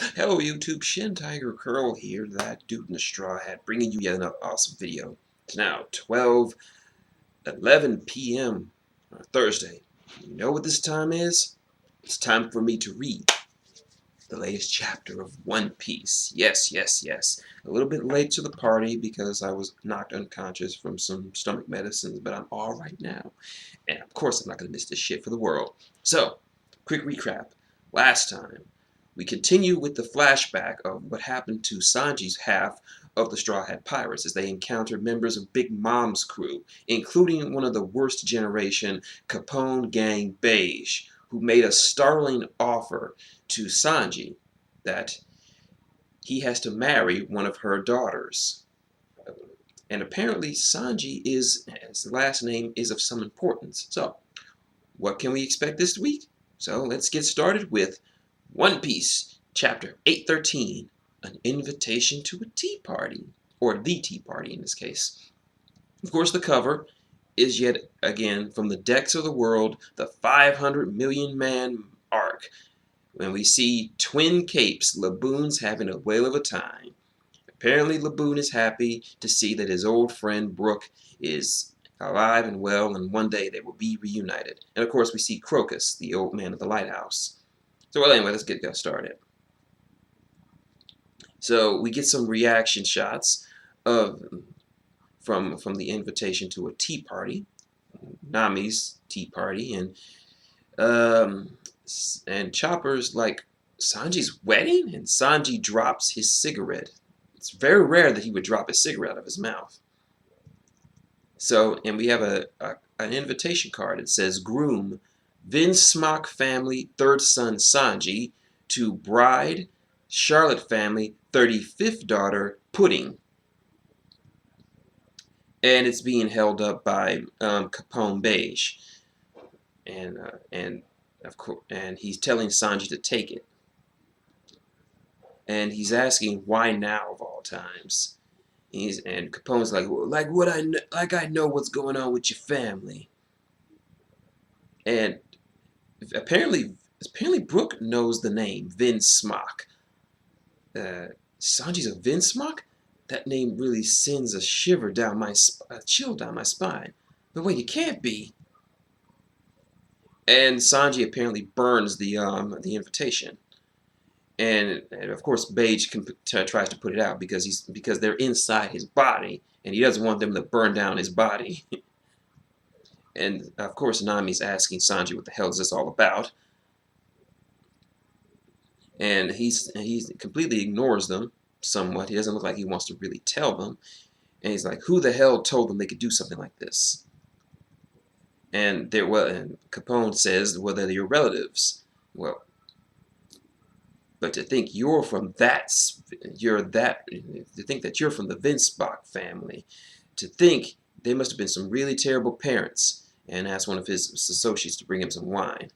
Hello YouTube, shintigercurl here, that dude in the straw hat, bringing you yet another awesome video. It's now 12:11 p.m. on Thursday. You know what this time is? It's time for me to read the latest chapter of One Piece. Yes, yes, yes. A little bit late to the party because I was knocked unconscious from some stomach medicines, but I'm all right now. And of course I'm not going to miss this shit for the world. So, quick recap. Last time, we continue with the flashback of what happened to Sanji's half of the Straw Hat Pirates as they encountered members of Big Mom's crew, including one of the worst generation Capone Gang Beige, who made a startling offer to Sanji that he has to marry one of her daughters. And apparently Sanji is, his last name is of some importance. So, what can we expect this week? So let's get started with One Piece, Chapter 813, An Invitation to a Tea Party, or the Tea Party in this case. Of course, the cover is yet again from the decks of the world, the 500 million man arc, when we see Twin Capes, Laboon's having a whale of a time. Apparently, Laboon is happy to see that his old friend Brook is alive and well, and one day they will be reunited. And of course, we see Crocus, the old man of the lighthouse. So, well, anyway, let's get started. So we get some reaction shots of from the invitation to a tea party, Nami's tea party, and Chopper's like, Sanji's wedding, and Sanji drops his cigarette. It's very rare that he would drop a cigarette out of his mouth. So, and we have an invitation card. It says, groom, Vin Smock family, third son Sanji, to bride, Charlotte family, 35th daughter, Pudding. And it's being held up by Capone Beige. And of course, and he's telling Sanji to take it. And he's asking why now of all times. And Capone's like, well, I know what's going on with your family. And apparently Brook knows the name Vin Smock. Sanji's a Vin Smock? That name really sends a chill down my spine. But wait, it can't be. And Sanji apparently burns the invitation. And of course, Beige tries to put it out because they're inside his body, and he doesn't want them to burn down his body. And of course, Nami's asking Sanji what the hell is this all about, and he completely ignores them somewhat. He doesn't look like he wants to really tell them, and he's like, "Who the hell told them they could do something like this?" And Capone says, "Well, they're your relatives." Well, but to think you're from to think that you're from the Vinsbach family, to think they must have been some really terrible parents, and asked one of his associates to bring him some wine.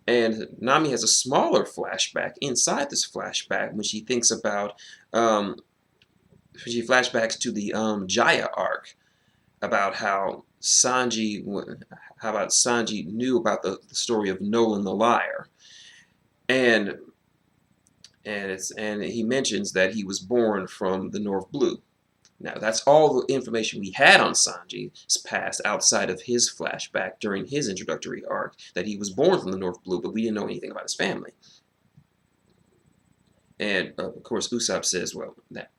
And Nami has a smaller flashback inside this flashback when she thinks about, she flashbacks to the Jaya arc, about how Sanji knew about the story of Nolan the Liar. And he mentions that he was born from the North Blue. Now, that's all the information we had on Sanji's past outside of his flashback during his introductory arc, that he was born from the North Blue, but we didn't know anything about his family. And, of course, Usopp says, well, that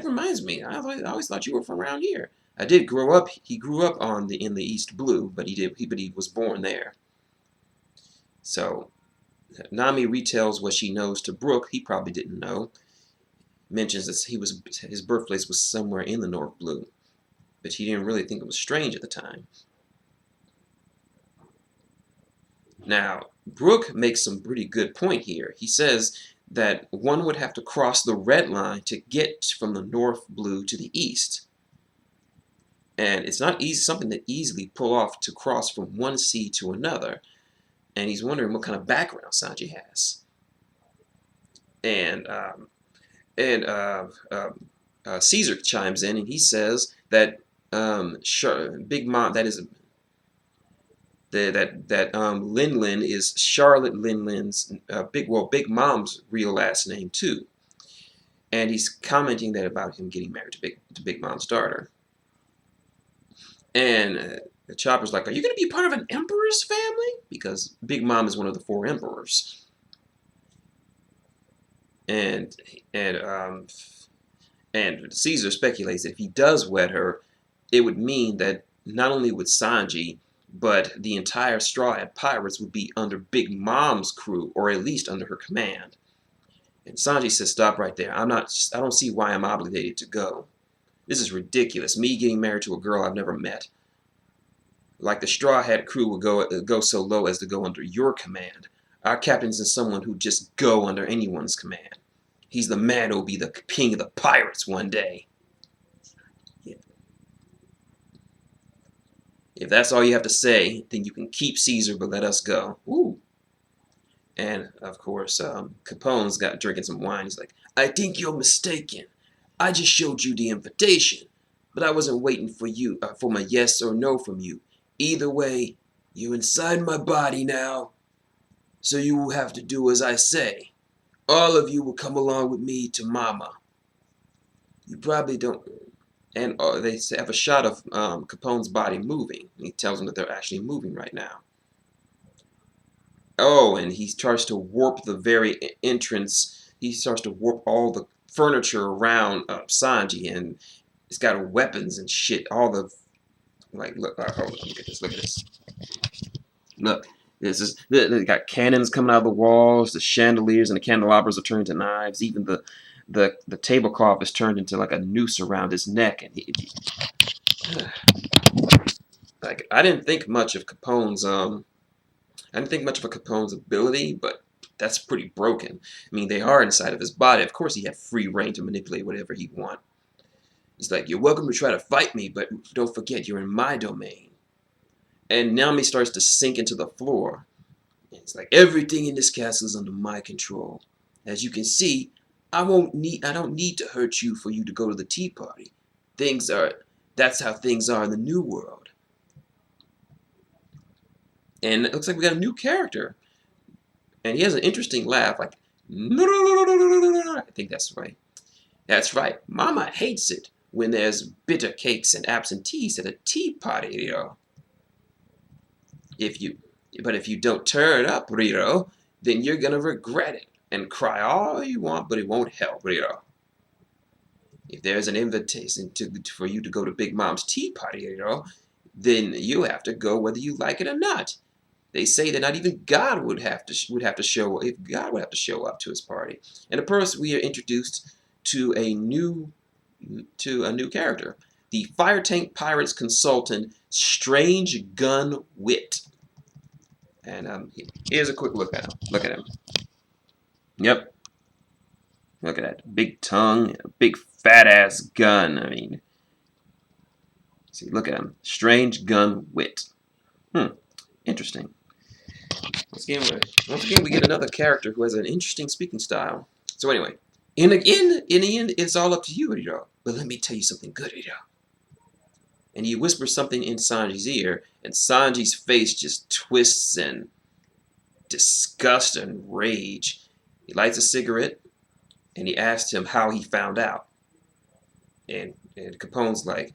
reminds me, I always thought you were from around here. I did grow up, he grew up in the East Blue, but he was born there. So, Nami retells what she knows to Brook. He probably didn't know. Mentions that his birthplace was somewhere in the North Blue, but he didn't really think it was strange at the time. Now, Brook makes some pretty good point here. He says that one would have to cross the red line to get from the North Blue to the East. And it's not something to easily pull off to cross from one sea to another. And he's wondering what kind of background Sanji has. And Caesar chimes in and he says that Big Mom, that is, Lin Lin is Charlotte Lin Lin's Big Mom's real last name too, and he's commenting that about him getting married to Big Mom's daughter. And Chopper's like, "Are you going to be part of an emperor's family?" Because Big Mom is one of the 4 emperors. And and um, and Caesar speculates that if he does wed her, it would mean that not only would Sanji, but the entire Straw Hat Pirates would be under Big Mom's crew, or at least under her command. And Sanji says, "Stop right there. I don't see why I'm obligated to go. This is ridiculous. Me getting married to a girl I've never met. Like the Straw Hat crew would go so low as to go under your command. Our captain isn't someone who just go under anyone's command. He's the man who'll be the king of the pirates one day." Yeah. If that's all you have to say, then you can keep Caesar, but let us go. Ooh. And of course, Capone's got drinking some wine. He's like, "I think you're mistaken. I just showed you the invitation, but I wasn't waiting for you for my yes or no from you. Either way, you're inside my body now, so you will have to do as I say. All of you will come along with me to Mama. You probably don't." And they have a shot of Capone's body moving. And he tells them that they're actually moving right now. Oh, and he starts to warp the very entrance. He starts to warp all the furniture around Sanji, and it's got weapons and shit. All the look, hold on, look at this. Look at this. Look, this is they got cannons coming out of the walls. The chandeliers and the candelabras are turned into knives. Even the tablecloth is turned into like a noose around his neck, and like I didn't think much of Capone's I didn't think much of a Capone's ability, but that's pretty broken. I mean, they are inside of his body. Of course, he had free reign to manipulate whatever he wants. He's like, "You're welcome to try to fight me, but don't forget you're in my domain." And Nami starts to sink into the floor. It's like, "Everything in this castle is under my control. As you can see, I don't need to hurt you for you to go to the tea party. That's how things are in the new world." And it looks like we got a new character. And he has an interesting laugh, like, "No, no, no, no, no, no, no, no." I think that's right. That's right. Mama hates it when there's bitter cakes and absentees at a tea party, Riro. If you, but if you don't turn up, Riro, then you're gonna regret it and cry all you want, but it won't help, Riro. If there's an invitation for you to go to Big Mom's tea party, Riro, then you have to go whether you like it or not. They say that not even God would have to show up to his party. And of course, we are introduced to a new character, the Fire Tank Pirates consultant, Strange Gun Wit. And here's a quick look at him. Look at him. Yep. Look at that big tongue, a big fat ass gun. I mean, see, look at him. Strange Gun Wit. Interesting. Once again, we get another character who has an interesting speaking style. So anyway, in the end, it's all up to you, Riro. But let me tell you something good, Riro. And he whispers something in Sanji's ear, and Sanji's face just twists in disgust and rage. He lights a cigarette, and he asks him how he found out. And Capone's like,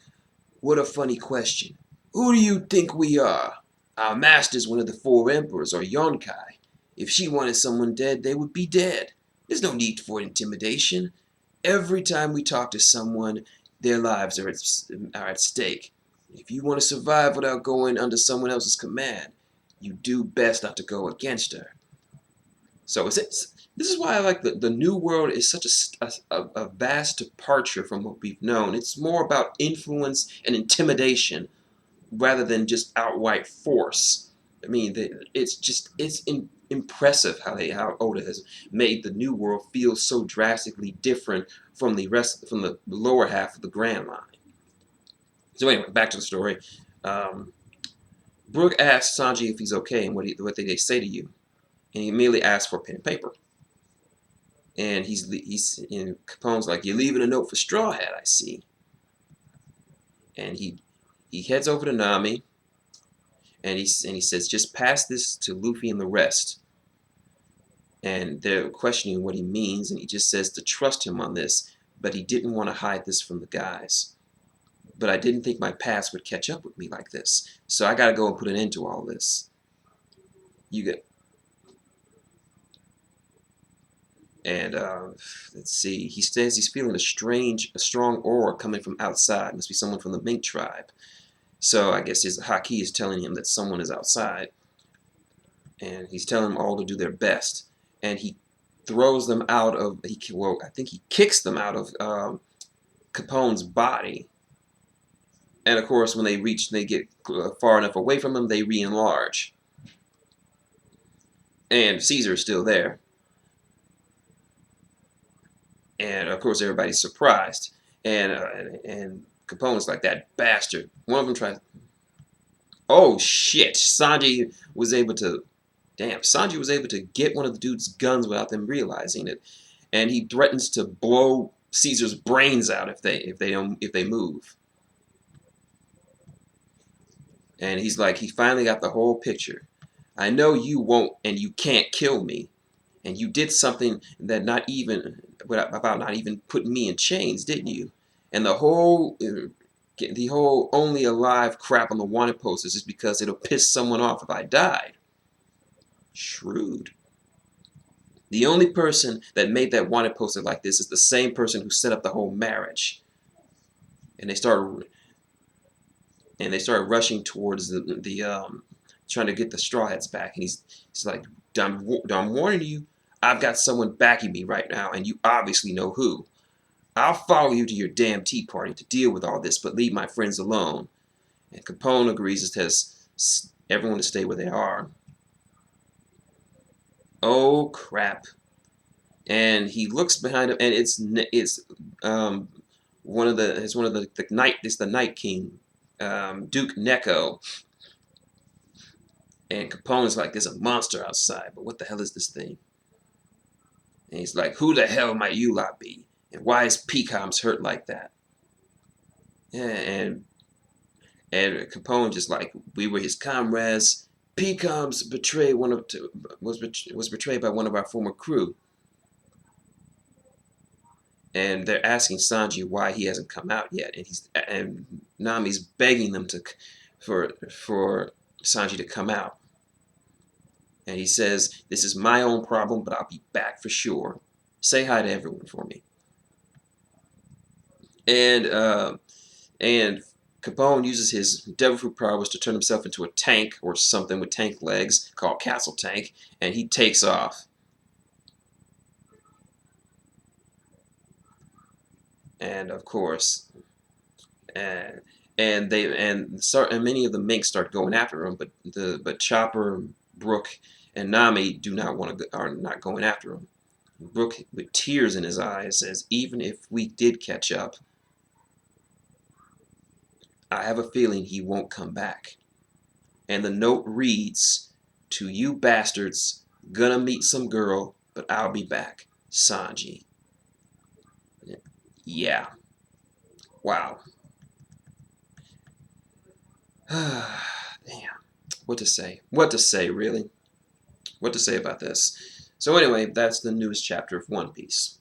"What a funny question. Who do you think we are? Our master's one of the 4 emperors, or Yonkai. If she wanted someone dead, they would be dead. There's no need for intimidation. Every time we talk to someone, their lives are at stake. If you want to survive without going under someone else's command, you do best not to go against her." So this is why I like the New World is such a vast departure from what we've known. It's more about influence and intimidation rather than just outright force. I mean, it's impressive how Oda has made the New World feel so drastically different from the lower half of the Grand Line. So anyway, back to the story. Brook asks Sanji if he's okay and what did they say to you, and he immediately asks for pen and paper. And Capone's like, "You're leaving a note for Straw Hat, I see." And he heads over to Nami, and he says, just pass this to Luffy and the rest. And they're questioning what he means, and he just says to trust him on this, but he didn't want to hide this from the guys. But I didn't think my past would catch up with me like this, so I gotta go and put an end to all this. You get, and let's see. He says he's feeling a strong aura coming from outside. Must be someone from the Mink tribe. So I guess his haki is telling him that someone is outside, and he's telling them all to do their best. And he throws them out of. Well, I think he kicks them out of Capone's body. And of course, when they get far enough away from him, they re-enlarge. And Caesar's still there. And of course, everybody's surprised. And Capone's like, that bastard. One of them tries. Oh shit! Sanji was able to. Damn, Sanji was able to get one of the dude's guns without them realizing it, and he threatens to blow Caesar's brains out if they move. And he's like, he finally got the whole picture. I know you won't and you can't kill me. And you did something that not even putting me in chains, didn't you? And the whole only alive crap on the wanted posters is because it'll piss someone off if I died. Shrewd. The only person that made that wanted poster like this is the same person who set up the whole marriage. And they started rushing towards the trying to get the Straw Hats back. And he's like, I'm warning you, I've got someone backing me right now, and you obviously know who. I'll follow you to your damn tea party to deal with all this, but leave my friends alone. And Capone agrees and tells everyone to stay where they are. Oh crap! And he looks behind him, and it's one of the Night King, Duke Neko. And Capone's like, there's a monster outside, but what the hell is this thing? And he's like, who the hell might you lot be? And why is Peacom's hurt like that? Yeah, and Capone just like, we were his comrades. Peacom's was betrayed by one of our former crew. And they're asking Sanji why he hasn't come out yet, and Nami's begging them for Sanji to come out. And he says, this is my own problem, but I'll be back for sure. Say hi to everyone for me. And Capone uses his devil fruit powers to turn himself into a tank or something with tank legs called Castle Tank, and he takes off. And of course, and many of the minks start going after him, but Chopper, Brook, and Nami are not going after him. Brook, with tears in his eyes, says, even if we did catch up, I have a feeling he won't come back. And the note reads, to you bastards, gonna meet some girl, but I'll be back. Sanji. Yeah. Wow. Damn. What to say? What to say, really? What to say about this? So anyway, that's the newest chapter of One Piece.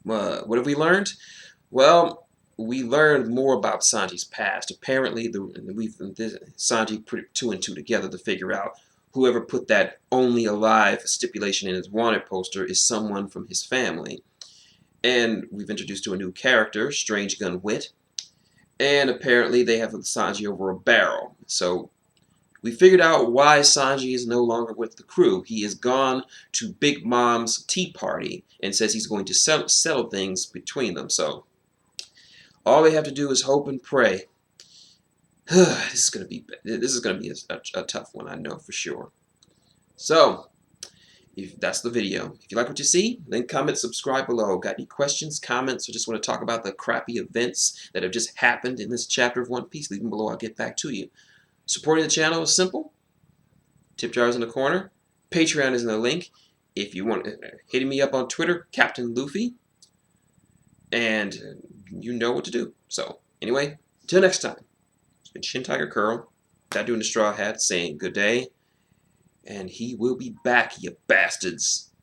What have we learned? Well, we learned more about Sanji's past. Apparently, Sanji put 2 and 2 together to figure out whoever put that only alive stipulation in his wanted poster is someone from his family. And we've introduced to a new character, Strange Gun Wit. And apparently they have Sanji over a barrel. So we figured out why Sanji is no longer with the crew. He has gone to Big Mom's tea party and says he's going to settle things between them. So all they have to do is hope and pray. This is going to be a tough one, I know for sure. So if that's the video. If you like what you see, then comment, subscribe below. Got any questions, comments, or just want to talk about the crappy events that have just happened in this chapter of One Piece? Leave them below. I'll get back to you. Supporting the channel is simple. Tip jar's in the corner. Patreon is in the link. If you want, hitting me up on Twitter, Captain Luffy. And you know what to do. So, anyway, until next time, it's been ShintigerCurl. That dude in the straw hat saying good day. And he will be back, you bastards.